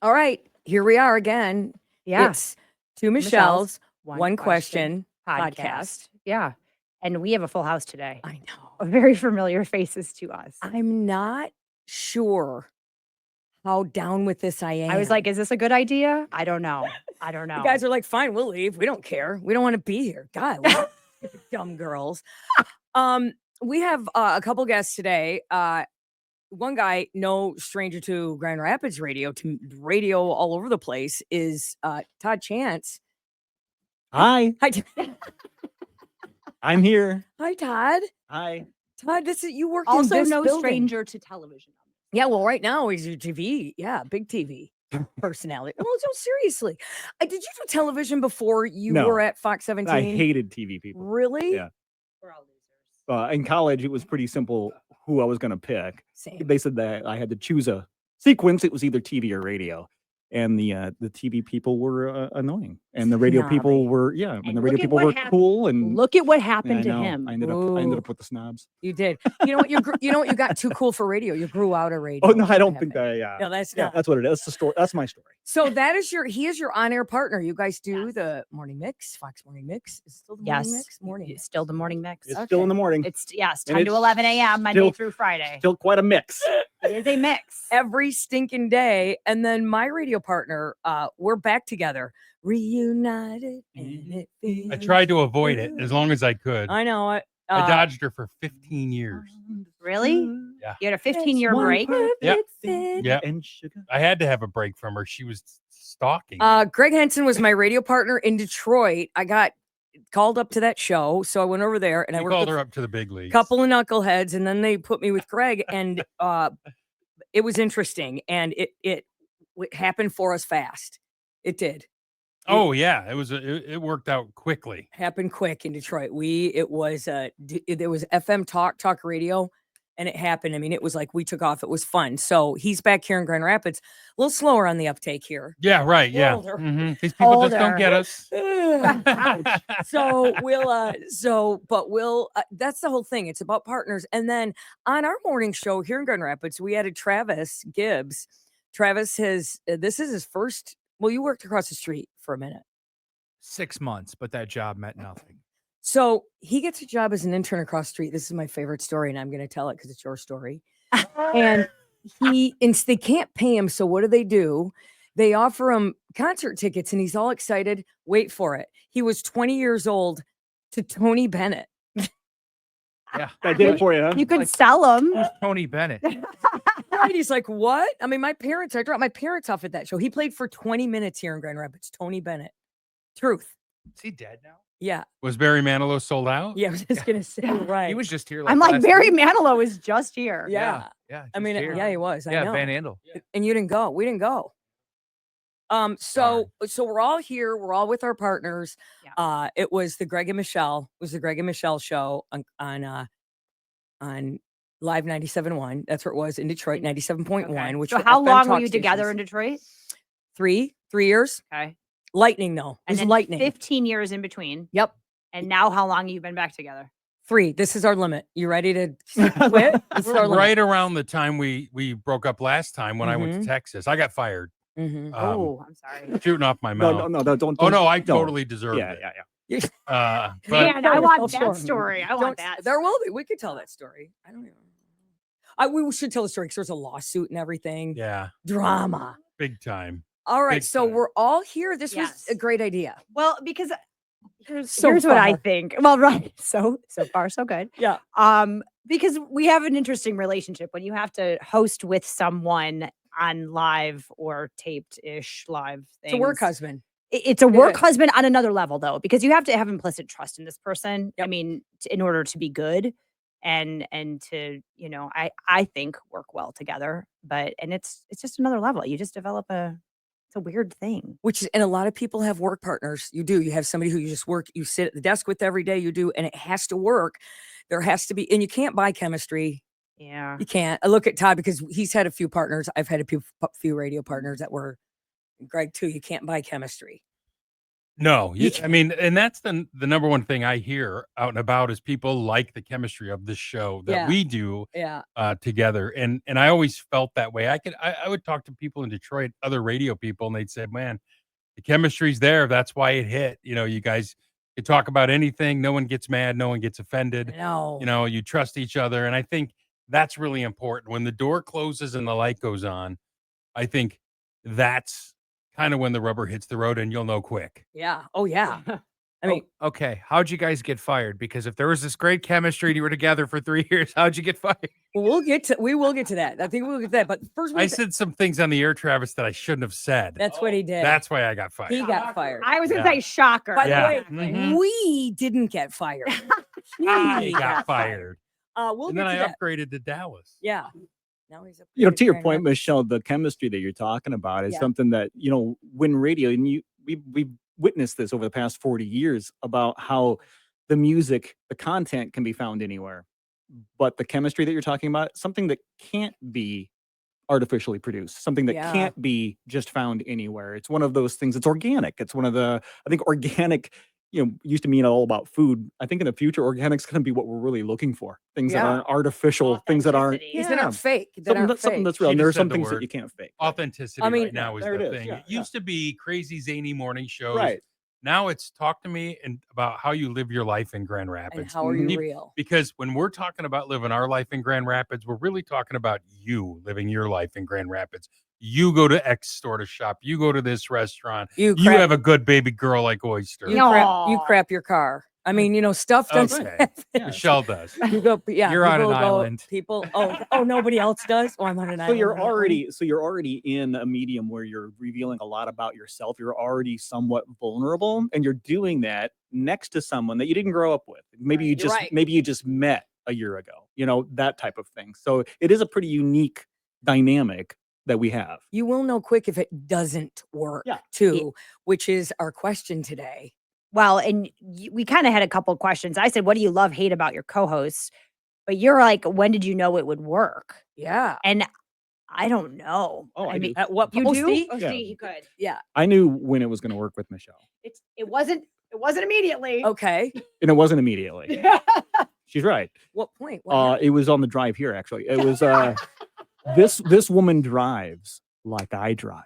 All right, here we are again. Yeah. It's Two Michelle's, One Question podcast. podcast. Yeah. And we have a full house today. I know. Very familiar faces to us. I'm not sure how down with this I am. I was like, is this a good idea? I don't know. The guys are like, fine, we'll leave. We don't care. We don't want to be here. God, dumb girls. We have a couple guests today. One guy, no stranger to Grand Rapids radio, to radio all over the place, is Todd Chance. Hi. Hi, I'm here. Hi, Todd. Hi. Todd, this is you work also in this no building. stranger to television. Yeah, well, right now he's your TV. Yeah, big TV personality. Well, so seriously, did you do television before you were at Fox 17? I hated TV people. Really? Yeah. We're all losers. In college, it was pretty simple who I was going to pick. Same. They said that I had to choose a sequence. It was either TV or radio. And the TV people were annoying, and the radio people were and the radio people were cool. And look at what happened to him. I ended up with the snobs. You did. You know what? You know what? You got too cool for radio. You grew out of radio. Oh no, I don't think that. Yeah, no, that's that's what it is. That's the story. That's my story. So he is your on-air partner. You guys do the morning mix, Fox Morning Mix. Is it still the morning mix? Morning. It's still the morning mix. It's still in the morning. It's 10 to 11 a.m. Monday through Friday. Still quite a mix. It is a mix every stinking day. And then my radio partner, we're back together, reunited. And I tried to avoid it as long as I could. I know. I dodged her for 15 years. Really? Yeah. You had a 15-year break? Yeah. Yeah. And sugar. I had to have a break from her. She was stalking. Gregg Henson was my radio partner in Detroit. I got called up to that show, so I went over there and I worked called her up to the big leagues. Couple of knuckleheads, and then they put me with Gregg, and it was interesting, and it happened for us fast. It did. Oh yeah, it worked out quickly. Happened quick in Detroit. There was FM talk radio, and it happened. I mean, it was like we took off. It was fun. So he's back here in Grand Rapids, a little slower on the uptake here. Yeah, right. Yeah. Mm-hmm. These people just don't get us. So that's the whole thing. It's about partners. And then on our morning show here in Grand Rapids, we added Travis Gibbs. Travis this is his first. Well, you worked across the street for a minute. 6 months, but that job meant nothing. So he gets a job as an intern across the street. This is my favorite story, and I'm going to tell it because it's your story. And they can't pay him. So what do? They offer him concert tickets, and he's all excited. Wait for it. He was 20 years old to Tony Bennett. Yeah, I did it for you. Huh? You could sell them. Tony Bennett. Right? He's like, what? I mean, I dropped my parents off at that show. He played for 20 minutes here in Grand Rapids. Tony Bennett. Truth. Is he dead now? Yeah. Was Barry Manilow sold out? Yeah, I was just going to say, right. He was just here. I'm like, Barry Manilow is just here. Yeah. I mean, yeah, he was. Yeah, I know. Van Andel. Yeah. And you didn't go. We didn't go. So we're all here. We're all with our partners. Yeah. It was the Gregg and Michelle. It was the Gregg and Michelle show on Live 97.1. That's where it was in Detroit, 97.1. Okay. Which so how long were you together in Detroit? 3 years. Okay. Lightning though. It was lightning. 15 years in between. Yep. And now how long have you been back together? 3. This is our limit. You ready to quit? Right around the time we broke up last time when I went to Texas. I got fired. Mm-hmm. I'm sorry. Shooting off my mouth. No, don't. Oh no, I totally deserved it. Yeah. But man, I want that story. I want that. There will be. We could tell that story. I don't even. We should tell the story because there's a lawsuit and everything. Yeah. Drama. Big time. All right. So we're all here. This was a great idea. Well, because here's what I think. Well, right. So far, so good. Yeah. Because we have an interesting relationship when you have to host with someone on live or taped-ish live things. It's a work husband. It's a work husband on another level, though, because you have to have implicit trust in this person. Yep. I mean, in order to be good and to, I think work well together. And it's just another level. You just develop it's a weird thing. And a lot of people have work partners. You do. You have somebody who you just work, you sit at the desk with every day. You do, and it has to work. There has to be, and you can't buy chemistry. Yeah. You can't. I look at Todd because he's had a few partners. I've had a few radio partners that were Gregg too. You can't buy chemistry. No, I mean, and that's the number one thing I hear out and about is people like the chemistry of the show that Yeah. we do Yeah. together. And I always felt that way. I would talk to people in Detroit, other radio people, and they'd say, man, the chemistry's there. That's why it hit. You know, you guys can talk about anything. No one gets mad. No one gets offended. No. You know, you trust each other. And I think that's really important. When the door closes and the light goes on, I think that's kind of when the rubber hits the road and you'll know quick. Yeah. Oh, yeah. I mean, okay. How'd you guys get fired? Because if there was this great chemistry and you were together for 3 years, how'd you get fired? we will get to that. I think we'll get to that. But first, I said some things on the air, Travis, that I shouldn't have said. that's what he did. That's why I got fired. He got fired. I was gonna Yeah. say shocker. By Yeah. the way, Mhm. we didn't get fired. I He got fired. We'll And get then to I that. upgraded to Dallas. Yeah. Now he's up. You know, to your point, Michelle, the chemistry that you're talking about is Yeah. something that, you know, when radio, and we've witnessed this over the past 40 years about how the music, the content can be found anywhere. But the chemistry that you're talking about, something that can't be artificially produced, something that Yeah. can't be just found anywhere. It's one of those things. It's organic. It's one of the, I think organic, you know, used to mean all about food. I think in the future, organic's going to be what we're really looking for. Things that Yeah. aren't artificial, things that aren't, Authenticity. These that aren't fake. That something, aren't something fake. that's real. She And there are just some said the things that word. you can't fake. Authenticity I mean, right now is there the it is. thing. Yeah, It used to be crazy, zany morning shows. Right. Now it's talk to me and about how you live your life in Grand And Rapids. how are you Mhm. real? Because when we're talking about living our life in Grand Rapids, we're really talking about you living your life in Grand Rapids. You go to X store to shop. You go to this restaurant. You crap, have a good baby girl like Oyster. you No. crap your car. I mean, you know, stuff doesn't. Okay. Yeah. Michelle does. You go, yeah. You're on people an go- island. People. Oh, nobody else does. Oh, I'm on an So island. you're on that one. already in a medium where you're revealing a lot about yourself. You're already somewhat vulnerable, and you're doing that next to someone that you didn't grow up with. Maybe you You're just right. maybe you just met a year ago. You know, that type of thing. So it is a pretty unique dynamic that we have. You will know quick if it doesn't work. Yeah. Too, which is our question today. Well, and we kind of had a couple of questions. I said, what do you love, hate about your co-hosts? But you're like, when did you know it would work? Yeah. And I don't know. Oh, I do. At what You point? do? See? Oh, Yeah. see, you could. Yeah. I knew when it was going to work with Michelle, It wasn't immediately. Okay. and it wasn't immediately. She's right. What point? What happened? It was on the drive here, actually. It was this woman drives like I drive.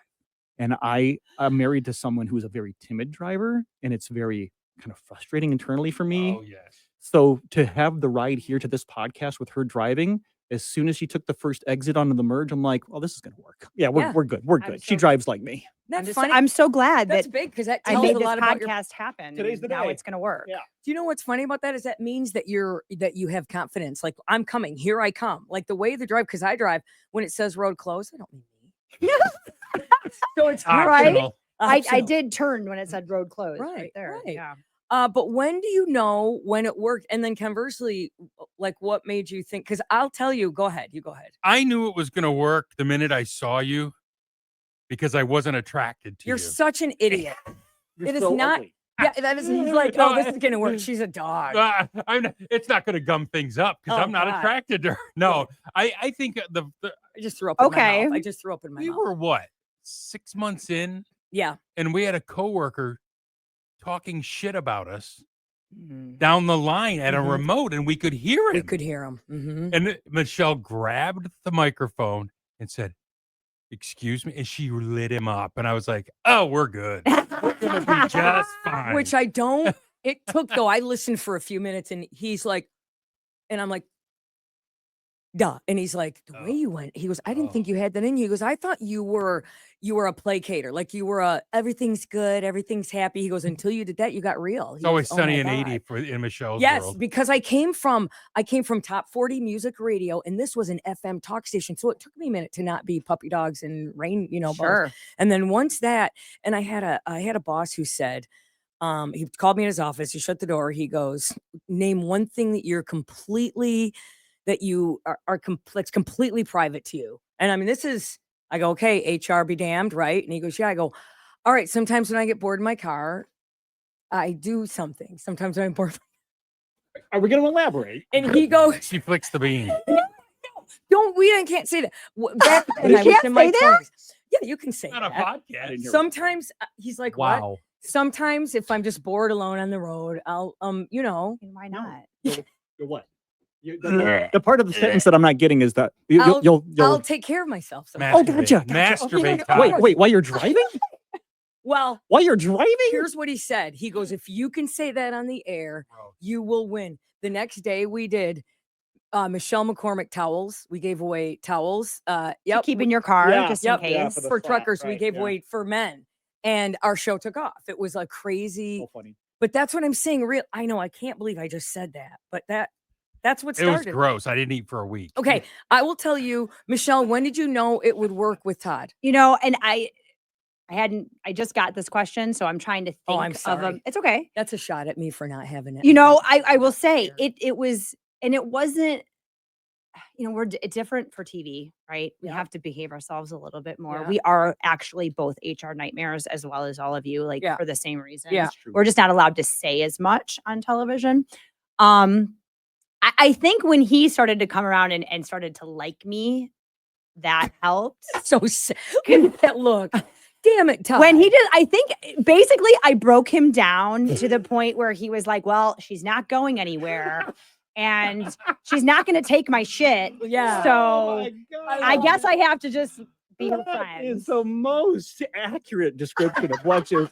And I'm married to someone who's a very timid driver, and it's very kind of frustrating internally for me. Oh, yes. So to have the ride here to this podcast with her driving, as soon as she took the first exit onto the merge, I'm like, well, this is going to work. Yeah, Yeah. we're good. We're I'm good. She so- drives like me. That's funny. I'm so glad That's that big because that I tells made a this lot about your. podcast happen. Today's the and Now day. it's going to work. Yeah. Do you know what's funny about that? Is that means that you have confidence. Like I'm coming. Here I come. Like the way the drive, because I drive when it says road closed. I don't mean me. So it's Right? Optional. I optional. did turn when it said road closed right, Right, there. right. Yeah. But when do you know when it worked? And then conversely, like what made you think? Because I'll tell you. Go ahead. You go ahead. I knew it was going to work the minute I saw you because I wasn't attracted to You're you. such an idiot. You're It is so not- ugly. Yeah, that is. He's like, No, oh, this is gonna work. She's a dog. It's not going to gum things up because Oh, I'm not God. attracted to her. No, I think the I just threw up. In Okay. my mouth. I just threw up in my we mouth. were what 6 months in, Yeah. and we had a coworker talking shit about us Mm. down the line at a Mhm. remote, and we could hear We it. could hear him. Mm-hmm. And Michelle grabbed the microphone and said, "Excuse me," and she lit him up. And I was like, "Oh, we're good. We're gonna be just fine." Which I don't. It took though. I listened for a few minutes, and he's like, and I'm like, duh. And he's like, the way you went. He goes, I didn't think you had that in you. He goes, I thought you were a placater, like you were a everything's good, everything's happy. He goes, until you did that, you got real. He It's always goes, "Oh my sunny and God." 80 in Michelle's Yes, world. because I came from top 40 music radio, and this was an FM talk station. So it took me a minute to not be puppy dogs and rain, buzz. Sure. And then once that, and I had a boss who said, he called me in his office, he shut the door, he goes, name one thing that you're completely, that you are that's completely private to you. And I mean, I go, okay, HR be damned, right? And he goes, yeah. I go, all right, sometimes when I get bored in my car, I do something. Sometimes when I'm bored. Are we going to elaborate? And he goes, She flicks the bean. I can't say that. Back then, You I was can't in my say that? 20s. Yeah, you can say Not a that. podcast. didn't hear Sometimes he's like, what? Wow. sometimes if I'm just bored alone on the road, I'll you know, And why not? You're what? The part of the sentence that I'm not getting is that you'll I'll take care of myself. Oh, Sometimes. gotcha. Masturbate. Okay. Todd. Wait, while you're driving? Well, While you're driving? here's what he said. He goes, if you can say that on the air, Gross. you will win. The next day we did Michelle McCormick towels. We gave away towels. Yep. Keep in your car Yeah, just Yep. in Yeah, case. for the for flat, truckers, we right, gave yeah. away for men. And our show took off. It was a crazy, So funny. but that's what I'm saying. Real, I know, I can't believe I just said that, but that's what It was started. gross. I didn't eat for a week. Okay, I will tell you, Michelle, when did you know it would work with Todd? You know, and I just got this question, so I'm trying to think Oh, I'm of sorry. It's okay. That's a shot at me for not having it. You I'm know, sorry. I will say Here. it was, and it wasn't, you know, we're different for TV, right? We Yep. have to behave ourselves a little bit more. Yeah. We are actually both HR nightmares as well as all of you, like Yeah. for the same reason. Yeah. That's true. We're just not allowed to say as much on television. I think when he started to come around and started to like me, that helped. So sad. Look at that look. Damn it, Todd. When he did, I think basically I broke him down to the point where he was like, well, she's not going anywhere and she's not going to take my shit. Yeah. So I love guess it. I have to just be her That friend. is the most accurate description of what is.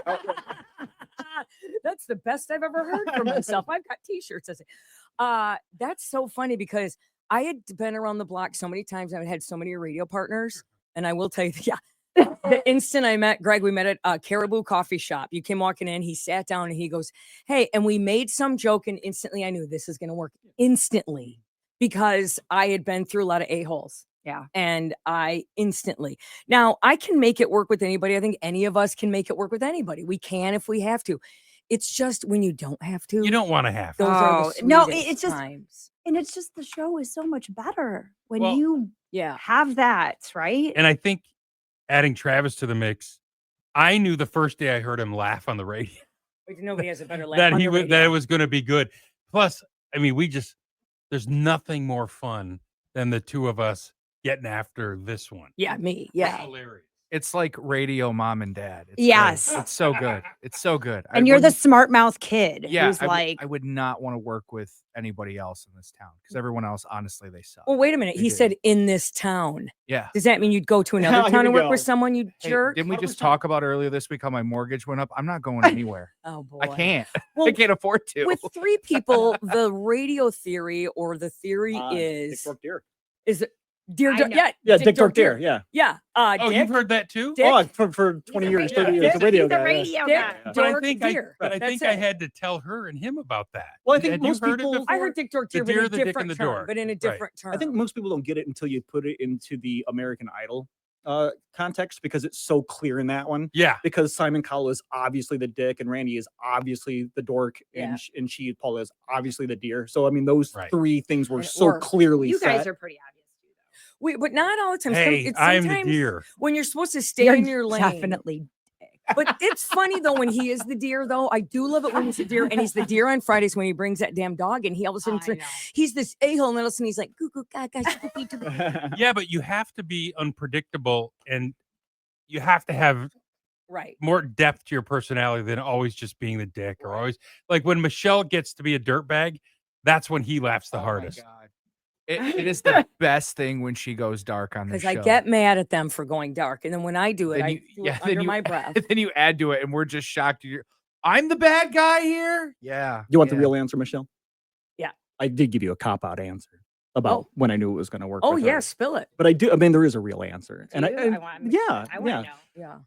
That's the best I've ever heard from myself. I've got t-shirts that say, that's so funny because I had been around the block so many times. I've had so many radio partners, and I will tell you, yeah, the instant I met Gregg, we met at a Caribou coffee shop. You came walking in, he sat down and he goes, hey, and we made some joke, and instantly I knew this is going to work instantly because I had been through a lot of a-holes. Yeah. And I instantly, now I can make it work with anybody. I think any of us can make it work with anybody. We can if we have to. It's just when you don't have to. You don't want to have. Those are Oh, the no, sweetest it's just- times. And it's just the show is so much better when Well, you Yeah. have that, right? And I think adding Travis to the mix, I knew the first day I heard him laugh on the radio Nobody has a better laugh. that on he the was that it radio. was going to be good. Plus, I mean, there's nothing more fun than the two of us getting after this one. Yeah, me. Yeah. Hilarious. It's like radio mom and dad. It's great. Yes. It's so good. It's so good. I And you're the wouldn't- smart mouth kid yeah. who's like, I would not want to work with anybody else in this town because everyone else, honestly, they suck. Well, wait a minute. They He do. said in this town. Yeah. Does that mean you'd go to another Here town and we work with go. someone, you Hey, jerk? didn't we just 100%. talk about earlier this week how my mortgage went up? I'm not going anywhere. Oh boy. I can't. Well, I can't afford to. with three people, the radio theory or the theory is Dear, I know. Yeah, Dick Dork Deer. Yeah. Yeah. Oh, Dick, you've heard that too? Dick, Oh, for 20 years, 30 years, Dick, the radio he's a guy. yeah. radio Dick, guy. Yeah. But I Dork think Deer. I That's think I it. had to tell her and him about that. Well, I think Had you most heard it people- before? I heard Dick Dork The Deer, but in deer, a the dick, different and the term. dork. But in a Right. different term. I think most people don't get it until you put it into the American Idol context because it's so clear in that one. Yeah. Because Simon Cowell is obviously the dick and Randy is obviously the dork Yeah. and she Paula is obviously the deer. So I mean those Right. three things were And it so worked. clearly You guys set. are pretty obvious too, but not all the time. Hey, I'm the deer. When you're supposed to stay though. in your lane. Definitely. But it's funny though when he is the deer though. I do love it when he's the deer, and he's the deer on Fridays when he brings that damn dog, and he all of a sudden I know. he's this a-hole, and all of a sudden he's like goo goo gaga shoo, doo, doo, doo. Yeah, but you have to be unpredictable and you have to have Right. more depth to your personality than always just being the dick or always like when Michelle gets to be a dirtbag, that's when he laughs the Oh my hardest. God. It is the best thing when she goes dark on the Because show. I get mad at them for going dark, and then when I do it, Then I you- do yeah, it then under you- my breath. then you add to it, and we're just shocked. I'm the bad guy here. Yeah. You want the yeah. real answer, Michelle? Yeah. I did give you a cop-out answer about Oh. when I knew it was going to work. Oh with her. yeah, spill it. But I mean, there is a real answer. Do you? And want yeah, I want yeah. to know.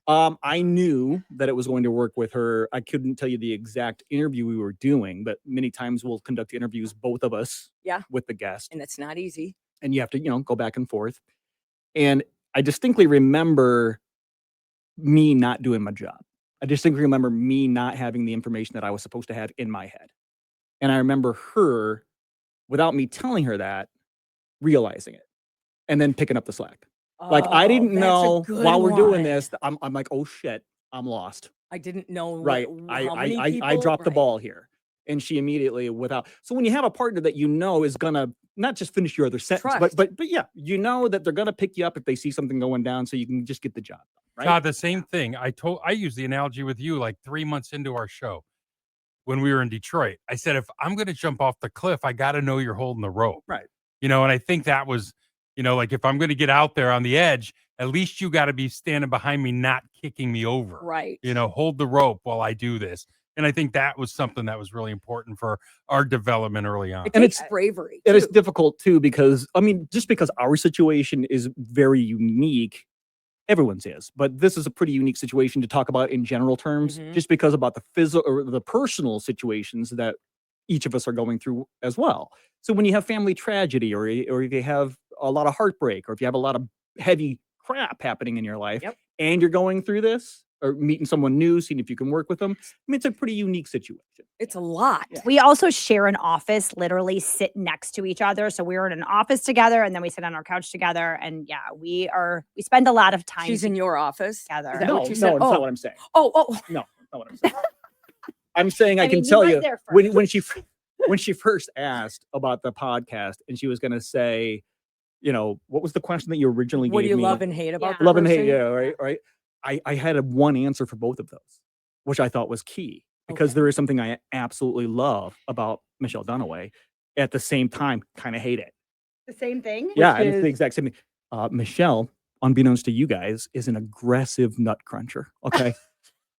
Yeah. I knew that it was going to work with her. I couldn't tell you the exact interview we were doing, but many times we'll conduct interviews, both of us, Yeah. with the guest, And it's not easy. and you have to, go back and forth. And I distinctly remember me not doing my job. I distinctly remember me not having the information that I was supposed to have in my head. And I remember her, without me telling her that, realizing it and then picking up the slack. Like I Oh, didn't that's a know good while we're doing one. this, I'm like, oh shit, I'm lost. I didn't know. Right. how many I people- dropped the right. ball here. And she immediately so when you have a partner that is gonna not just finish your other sentence, Trust. but yeah, that they're gonna pick you up if they see something going down so you can just get the job done, Right? Todd, the same thing. I used the analogy with you like 3 months into our show when we were in Detroit. I said, if I'm going to jump off the cliff, I got to know you're holding the rope. Right. And I think that was, like if I'm going to get out there on the edge, at least you got to be standing behind me, not kicking me over. Right. Hold the rope while I do this. And I think that was something that was really important for our development early on. It And takes it's- bravery. And it's too. difficult too, because just because our situation is very unique, everyone's is, but this is a pretty unique situation to talk about in general terms, Mhm. just because about the physical or the personal situations that each of us are going through as well. So when you have family tragedy, or if you have a lot of heartbreak, or if you have a lot of heavy crap happening in your life, Yep. and you're going through this, or meeting someone new, seeing if you can work with them, it's a pretty unique situation. It's a lot. Yeah. We also share an office, literally sit next to each other. So we were in an office together, and then we sit on our couch together. And yeah, we spend a lot of time She's in your office. together. Is that No, what you said? no, that's Oh. not what I'm saying. Oh, No, that's not what I'm saying. I'm saying I can mean, tell went you there when she first asked about the podcast, and she was going to say, what was the question that you originally what do gave you me? love and hate about Yeah. the Love and hate, person? yeah, right. I had one answer for both of those, which I thought was key, because Okay. there is something I absolutely love about Michelle Dunaway. At the same time, kind of hate it. The same thing. Yeah, Which and it's the is- exact same thing. Michelle, unbeknownst to you guys, is an aggressive nut cruncher. Okay.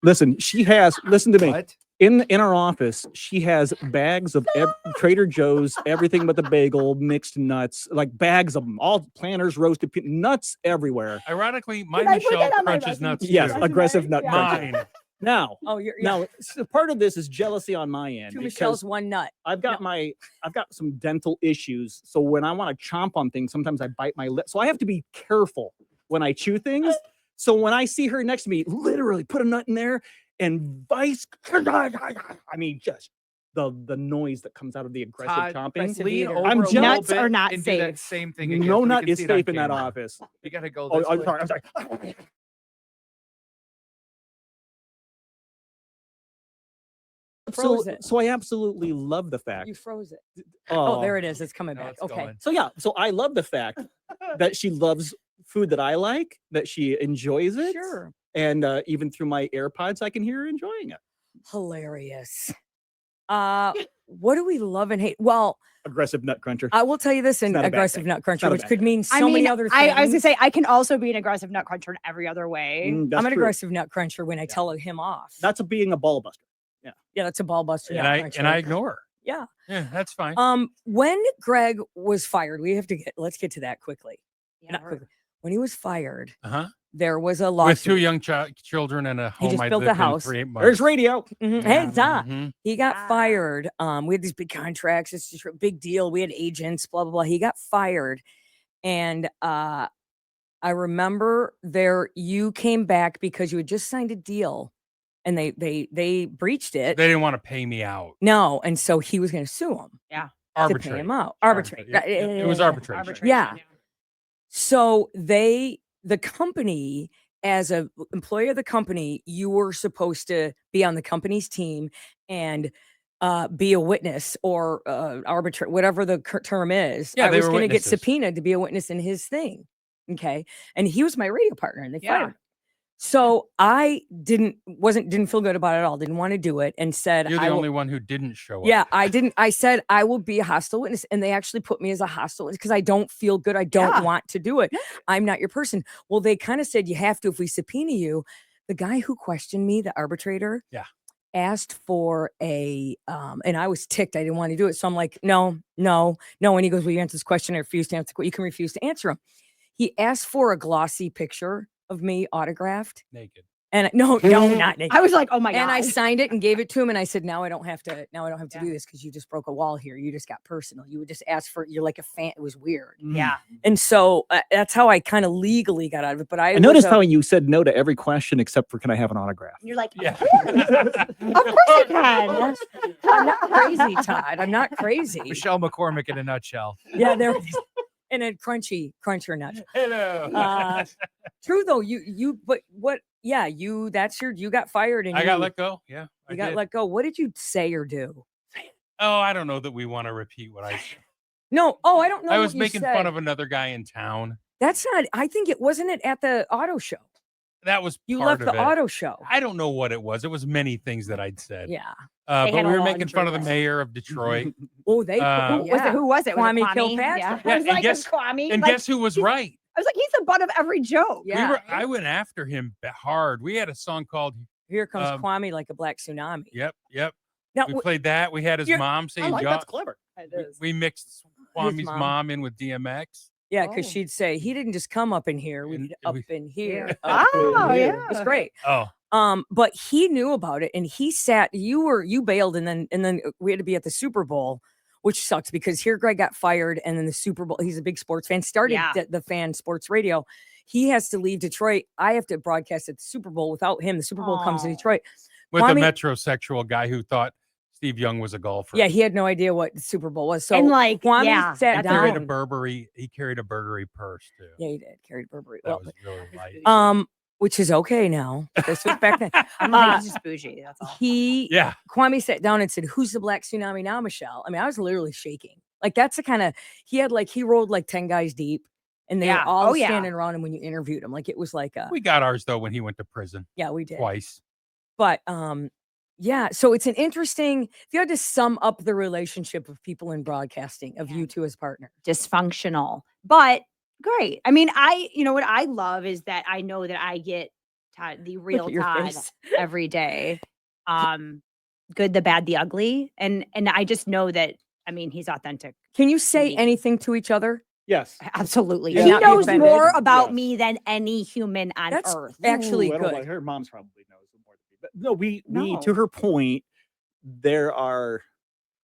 Listen to me. What? In our office, she has bags of Trader Joe's, everything but the bagel, mixed nuts, like bags of them, all Planters, roasted nuts everywhere. Ironically, my Can I put Michelle that on my crunches resume? nuts Yes, too. aggressive nut Yeah. cruncher. Mine. Now, Oh, you're so part of this is jealousy on my end, two because Michelle's, one nut. I've got some dental issues. So when I want to chomp on things, sometimes I bite my lip. So I have to be careful when I chew things. So when I see her next to me, literally put a nut in there and I mean, just the noise that comes out of the aggressive Todd, chomping. aggressive Lean eater. over I'm a little Nuts bit are not and do that safe. same thing again. No so we nut can is see it on safe in that camera. office. You gotta go Oh, this I'm way. sorry. I'm sorry. Froze it. So I absolutely love the fact. You froze it. Oh, Oh, there it is. It's coming No, back. it's Okay. going. So yeah, so I love the fact that she loves food that I like, that she enjoys it. Sure. And even through my AirPods, I can hear her enjoying it. Hilarious. What do we love and hate? Well, Aggressive nut cruncher. I will tell you this in not a bad aggressive thing. nut cruncher, not a which bad could mean so I mean, many other things. I was gonna say I can also be an aggressive nut cruncher in every other way. Mm, that's I'm an true. aggressive nut cruncher when I tell him off. That's being a ball buster. Yeah, that's a ball buster. And nut I cruncher. ignore her. Yeah. Yeah, that's fine. When Gregg was fired, let's get to that quickly. Yeah, Not we're- quickly. When he was fired, Uh-huh. there was a With lawsuit. two young children and a He home just I built a lived in house. for 8 months. There's radio. Mhm. Yeah. Hey, Zah. Mhm. He got Ah. fired. We had these big contracts. It's just a big deal. We had agents, blah, blah, blah. He got fired. And I remember you came back because you had just signed a deal and they breached it. They didn't want to pay me out. No. And so he was going to sue him to pay Arbitrate. him out. Arbitrate. It was arbitration. arbitration, Yeah. So the company, as a employee of the company, you were supposed to be on the company's team and be a witness or arbitrate, whatever the term is. Yeah, I they was were going to get witnesses. subpoenaed to be a witness in his thing. Okay. And he was my radio partner and they Yeah. fired him. So I didn't feel good about it at all. Didn't want to do it and said, You're the I will, only one who didn't show up. yeah, I didn't. I said I will be a hostile witness, and they actually put me as a hostile witness because I don't feel good. I don't Yeah. want to do it. I'm not your person. Well, they kind of said you have to if we subpoena you. The guy who questioned me, the arbitrator, Yeah. asked for a and I was ticked. I didn't want to do it, so I'm like, no. And he goes, "Will you answer this question? I refuse to answer. You can refuse to answer him." He asked for a glossy picture of me autographed, Naked. and no, not naked. I was like, oh my god. And I signed it and gave it to him. And I said, now I don't have to Yeah. do this because you just broke a wall here. You just got personal. You would just ask for, you're like a fan. It was weird. yeah. And so that's how I kind of legally got out of it. But I I noticed was how you said no to every question except for can I have an autograph? You're like, Yeah. of course you can. I'm not crazy, Todd. I'm not crazy. Michelle McCormick in a nutshell. Yeah, there it is. And then cruncher nut. Hello. True though, you got fired and I got you- let go. Yeah. I You got did. let go. What did you say or do? Oh, I don't know that we want to repeat what I said. No. Oh, I don't know. I what was you making said. fun of another guy in town. That's not. I think it wasn't it at the auto show. that was You part left of the it. auto show. I don't know what it was. It was many things that I'd said. Yeah. They But had we a were making fun of the laundry list. mayor of Detroit. Oh, they. Uh, Was it? Who was it? Was it Kwame Kwame? Kilpatrick. Yeah. Yeah, I was and like, guess- Kwame. and Like, guess who was he's- right? I was like, he's the butt of every joke. Yeah. I went after him hard. We had a song called Here comes Um, Kwame like a black tsunami. Yep. Now, We played that. We had his You're- mom I saying, like "Y'all-" that's clever. we mixed Kwame's mom. mom in with DMX. yeah, because Oh. she'd say he didn't just come up in here. We And did up we- in here. Yeah. up in Oh, here. yeah. It was great. Oh, But he knew about it, and he sat. You bailed, and then we had to be at the Super Bowl, which sucks because here Gregg got fired, and then the Super Bowl. He's a big sports fan. Started Yeah. the fan sports radio. He has to leave Detroit. I have to broadcast at the Super Bowl without him. The Super Bowl comes to Aw. Detroit. with Kwame- a metrosexual guy who thought Steve Young was a golfer. Yeah, he had no idea what the Super Bowl was. So And, like, Kwame yeah, sat He that's carried a down. Burberry. He carried a Burberry purse too. Yeah, he did. Carried Burberry. That Well, was really light. which is okay now. This was back then. I'm like, he's just bougie. That's all. He Yeah, Kwame sat down and said, "Who's the black tsunami now, Michelle?" I mean, I was literally shaking. Like that's the kind of he rolled like 10 guys deep, and they Yeah. were all Oh, yeah. standing around him when you interviewed him. Like it was like a we got ours though when he went to prison yeah, we did. twice. But yeah, so it's an interesting. If you had to sum up the relationship of people in broadcasting of you two as partners, Dysfunctional, but great. I mean, you know what I love is that I know that I get Todd, the real at your Todd face. every day. Good, the bad, the ugly. And I just know that, I mean, he's authentic. can you say Me. anything to each other? Yes. Absolutely. Yeah. He Not be knows offended. more about Yes. me than any human on That's earth. actually Ooh, I don't know, good. her mom's probably knows more than me. But no, we to No. her point, there are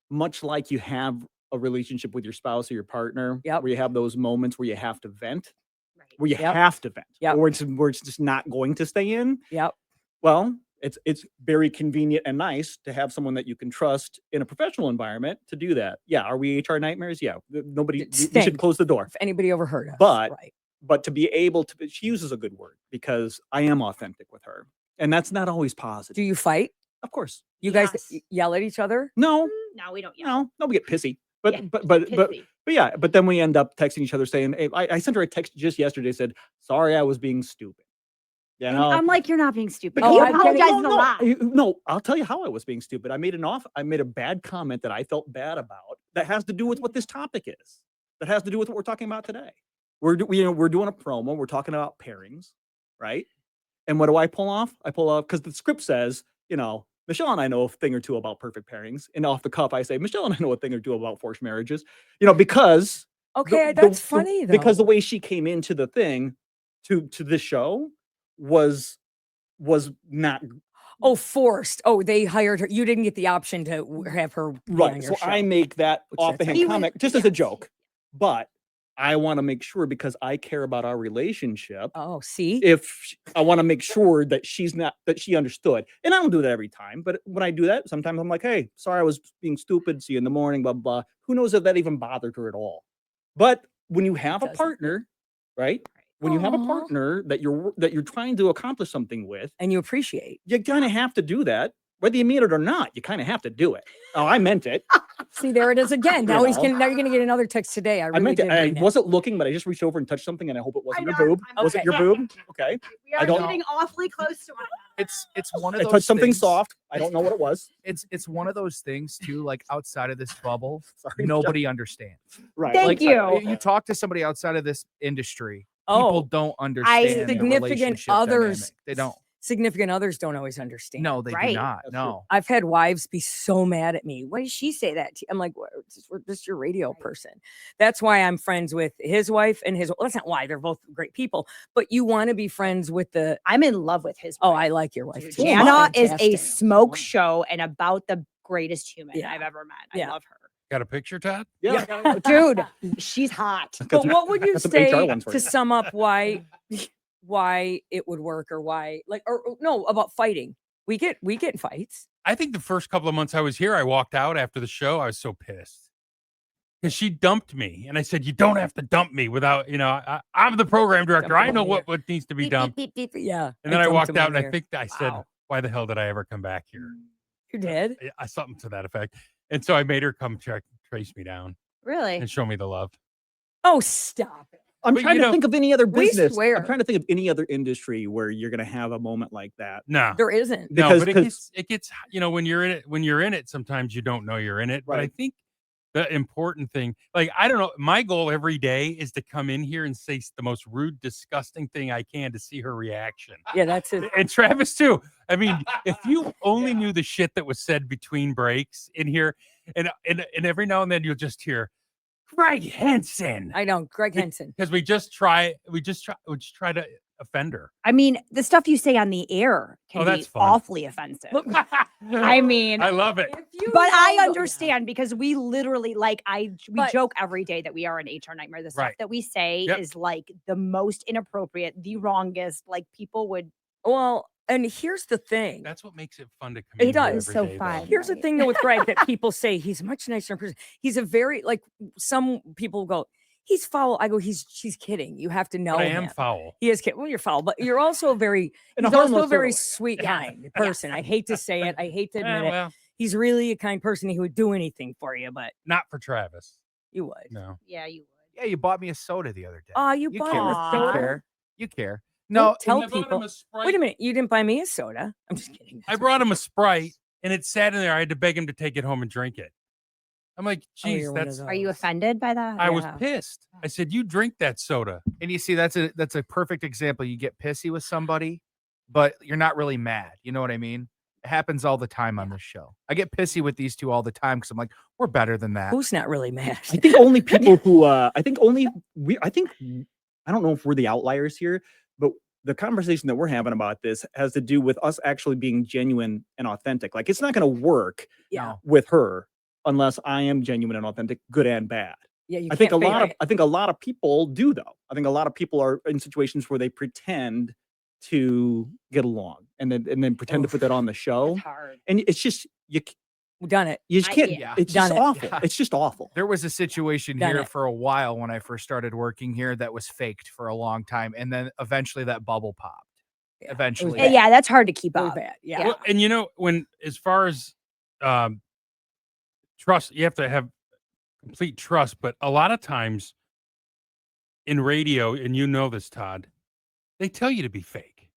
much like you have a relationship with your spouse or your partner, Yep. where you have those moments where you have to vent, Right. where you Yep. have to vent, Yep. or it's just not going to stay in. Yep. Well, it's very convenient and nice to have someone that you can trust in a professional environment to do that. Yeah, are we HR nightmares? Yeah, nobody. We should Stink. close the door. If anybody overheard us, But- right. But to be able to, she uses a good word because I am authentic with her, and that's not always positive. Do you fight? Of course, You guys Yes. yell at each other? no, No, we don't yell. no, we get pissy. But Yeah, but Pissy. yeah, but then we end up texting each other saying, "Hey, I sent her a text just yesterday. Said sorry, I was being stupid." You And know, I'm like, you're not being stupid. Oh, he I'm getting- apologizes no, a lot. no, I'll tell you how I was being stupid. I made a bad comment that I felt bad about. That has to do with what this topic is. That has to do with what we're talking about today. We're doing a promo. We're talking about pairings, right? And what do I pull off? I pull off because the script says, Michelle and I know a thing or two about perfect pairings. And off the cuff, I say, Michelle and I know a thing or two about forced marriages. Because Okay, the- that's the- funny though. because the way she came into the thing to this show was not forced. Oh, they hired her. You didn't get the option to have her be on right. your So I show. make that Which off the that's hand He was- comment just as a yes. joke, but I want to make sure because I care about our relationship. Oh, see, I want to make sure that she understood, and I don't do that every time. But when I do that, sometimes I'm like, "Hey, sorry, I was being stupid. See you in the morning." Blah blah. Who knows if that even bothered her at all? But when you have a doesn't. partner, right? When you have a Aw. partner that you're trying to accomplish something with, and you appreciate. you kind of have to do that, whether you mean it or not. You kind of have to do it. Oh, I meant it. See, there it is again. Now You know. now you're gonna get another text today. I I really meant it. did. I mean it. wasn't looking, but I just reached over and touched something, and I hope it wasn't I your know, boob. I'm Was it your okay. boob? Okay. We I are don't- getting awfully close to one another. It's one of I those touched something things- soft. I don't know what it was. It's one of those things too, like outside of this bubble, Sorry. nobody understands. Right. Thank Like you. you talk to somebody outside of this industry, people Oh, don't understand the significant relationship others. dynamic. They don't. Significant others don't always understand. No, they Right. do not. That's No. I've had wives be so mad at me. Why did she say that? I'm like, we're just your radio Right. person. That's why I'm friends with his wife and his. Well, that's not why. They're both great people. But you want to be friends with the. I'm in love with his Oh, wife. I like your wife Dude, too. Jana is a Fantastic. smoke show and about the greatest human Yeah. I've ever met. Yeah. I love her. Got a picture, Todd? Yeah. Dude, she's hot. But what would you Got some HR say ones for to you. sum up why it would work or why or no about fighting? We get in fights. I think the first couple of months I was here, I walked out after the show. I was so pissed because she dumped me, and I said, "You don't have to dump me without, I'm the program director. Dump I him know on what needs to be dumped." Yeah. And then I dumped walked him out, on and I here. think I said, Wow. "Why the hell did I ever come back here?" You did. Something to that effect. And so I made her come trace me down Really? and show me the love. Oh, stop it. I'm But, trying you to know, think of any other we business. swear. I'm trying to think of any other industry where you're going to have a moment like that. No. There isn't. No, Because- but because- it gets, you know, when you're in it, sometimes you don't know you're in it. But I Right. think the important thing, like, I don't know, my goal every day is to come in here and say the most rude, disgusting thing I can to see her reaction. Yeah, that's it. And Travis too. I mean, if you only knew the shit that was said between breaks in here, and every now and then you'll just hear Gregg Henson. I know, Gregg Henson. Because we just try to offend her. I mean, the stuff you say on the air can Oh, be that's fun. awfully offensive. Look, I mean, I love it. if you but I know- understand because we literally we But- joke every day that we are an HR nightmare. The stuff Right. that we say Yep. is like the most inappropriate, the wrongest. Like people would. Well, and here's the thing. That's what makes it fun to come It in here does. every So day, though. fun. Here's the Right. thing though with Gregg that people say he's a much nicer in person. He's a very like some people go, he's foul. I go, she's kidding. You have to know But I am him. foul. He is kidding. Well, you're foul, but you're also very In a he's also a harmless very way. sweet, Yeah. kind person. I hate to say it. I hate to admit it. Well, He's really a kind person. He would do anything for you, but not for Travis. you would. No. Yeah, you would. Yeah, you bought me a soda the other day. Oh, you bought him a care. You soda? care. You care. Don't No, tell I brought him people. a Sprite. Wait a minute. You didn't buy me a soda. I'm just kidding. I brought him a Sprite, and it sat in there. I had to beg him to take it home and drink it. I'm like, Oh, geez, you're one of that's. those. Are you offended by that? I was Yeah. pissed. I said, "You drink that soda." and you see that's a perfect example. You get pissy with somebody, but you're not really mad. You know what I mean? It happens all the time on this show. I get pissy with these two all the time because I'm like, we're better than that. Who's not really mad? I think only people who I think I don't know if we're the outliers here, but the conversation that we're having about this has to do with us actually being genuine and authentic. Like it's not going to work Yeah. with her unless I am genuine and authentic, good and bad. Yeah. You I think can't fake it. I think a lot of people do though. I think a lot of people are in situations where they pretend to get along and then pretend to Oof. put that on the show. It's hard. And it's just We've done it. you just can't. yeah. It's Done just it. awful. Yeah. It's just awful. There was a situation Done here it. for a while when I first started working here that was faked for a long time, and then eventually that bubble popped. Yeah, it was Eventually. bad. Yeah, that's hard to keep It was up. bad. Yeah. Yeah. Well, and you know, as far as trust, you have to have complete trust. But a lot of times in radio, and you know this, Todd, they tell you to be fake.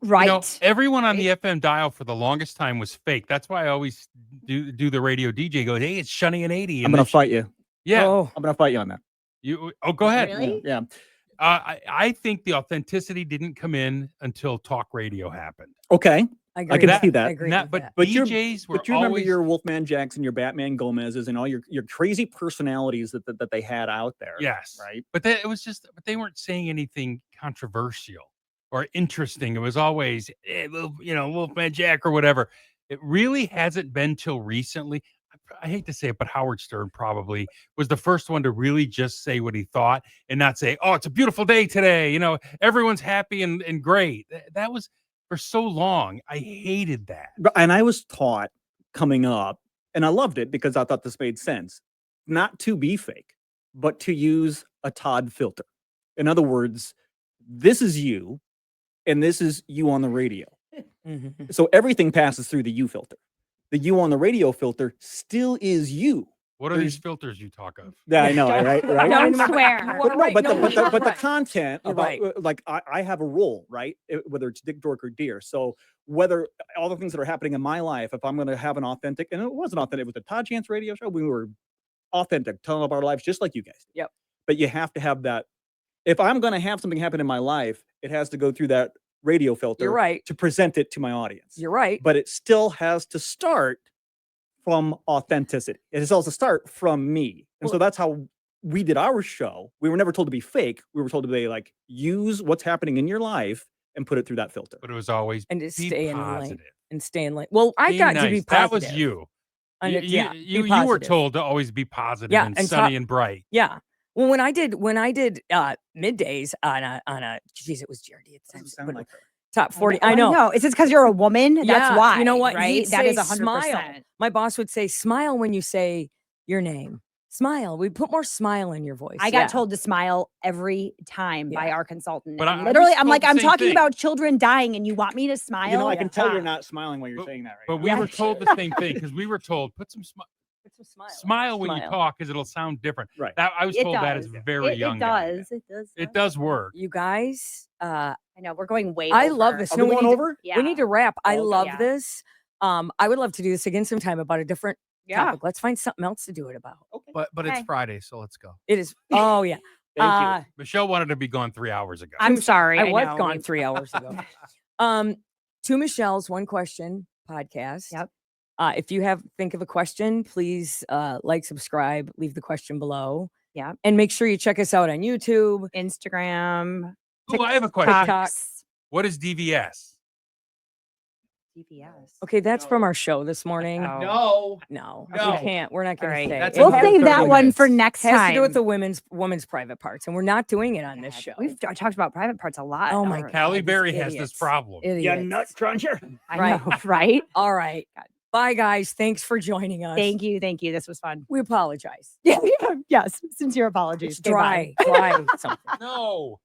Right. You know, everyone on the FM dial for the longest time was fake. That's why I always do the radio DJ. Go, hey, it's Shunny and 80. I'm gonna fight you. Yeah. Oh, I'm gonna fight you on that. Go ahead. Really? Yeah. I think the authenticity didn't come in until talk radio happened. Okay. I agree. can with see that. I agree Not, with but that. But you're- DJs were But you remember always your Wolfman Jackson, your Batman Gomez's, and all your crazy personalities that they had out there. yes, Right. But but they weren't saying anything controversial or interesting. It was always, Wolfman Jack or whatever. It really hasn't been till recently. I hate to say it, but Howard Stern probably was the first one to really just say what he thought and not say, "Oh, it's a beautiful day today. You know, everyone's happy and great." That was for so long. I hated that. And I was taught coming up, and I loved it because I thought this made sense, not to be fake, but to use a Todd filter. In other words, this is you, and this is you on the radio. Mhm. So everything passes through the you filter. The you on the radio filter still is you. What are these There's- filters you talk of? Yeah, I know, right? Right. Don't No, swear. you But are no, right. but No, the you're but the right. content You're about right. like I have a role, right? Whether it's Dick, Dork, or Deer. So whether all the things that are happening in my life, if I'm going to have an authentic, and it wasn't authentic, it was a Todd Chance radio show. We were authentic, telling about our lives just like you guys. Yep. But you have to have that. If I'm going to have something happen in my life, it has to go through that radio filter. You're right. To present it to my audience. You're right. But it still has to start from authenticity. It has also start from me. And so Well- that's how we did our show. We were never told to be fake. We were told to be like, use what's happening in your life and put it through that filter. But it was always And to be stay in the lane. positive. And stay in lane. Well, I Be got to nice. be That positive. was you. And You, it's- yeah, be you were positive. told to always be positive Yeah, and and sunny and bright. Yeah. Well, when I did middays on a geez, it was Jared. Doesn't sound like her. top 40. I know. Is it because you're a woman? That's Yeah, why. you know what? Right? He'd That is say 100%. smile. My boss would say, smile when you say your name. Smile. We put more smile in your voice. I got Yeah. told to smile every time by our consultant. But And I literally, was I'm told like, the I'm same talking thing. about children dying, and you want me to smile? You know, I can tell you're Ah. not smiling while you're But- saying that right But now. we Yeah. were told the same thing because we were told put some Put some smile. Smile when you Smile. talk because it'll sound different. Right. That I was It told that is does. very It young. guy. does. It does. It does work. You guys, I know we're going way. I love over. this. Are No, we we going need to- over? Yeah. we need to wrap. I Oh, okay. love Yeah. this. I would love to do this again sometime about a different Yeah. topic. Let's find something else to do it about. But it's Okay. Friday, so let's go. It is. Oh yeah. Thank you. Michelle wanted to be gone 3 hours ago. I'm sorry. I was know. gone 3 hours ago. Two Michelle's, one question podcast. Yep. If you think of a question, please like, subscribe, leave the question below. Yep. And make sure you check us out on YouTube. Instagram. Ooh, I have a question. TikTok. What is DVS? DVS. Okay, that's from our show this morning. Oh. No. No, we No. can't. We're not going All to right. say. That's It We'll has- save that 30 one for minutes. next has time. to do with the women's private parts, and we're not doing it on this God, show. We've talked about private parts a lot. Oh my already. Callie these Berry has this idiots. problem. Idiots. cruncher. I Right. know, right? All right. Bye, guys. Thanks for joining us. Thank you. Thank you. This was fun. We apologize. Yeah. Yes. Sincere apologies. It's Okay, bye. dry. Dry something. No.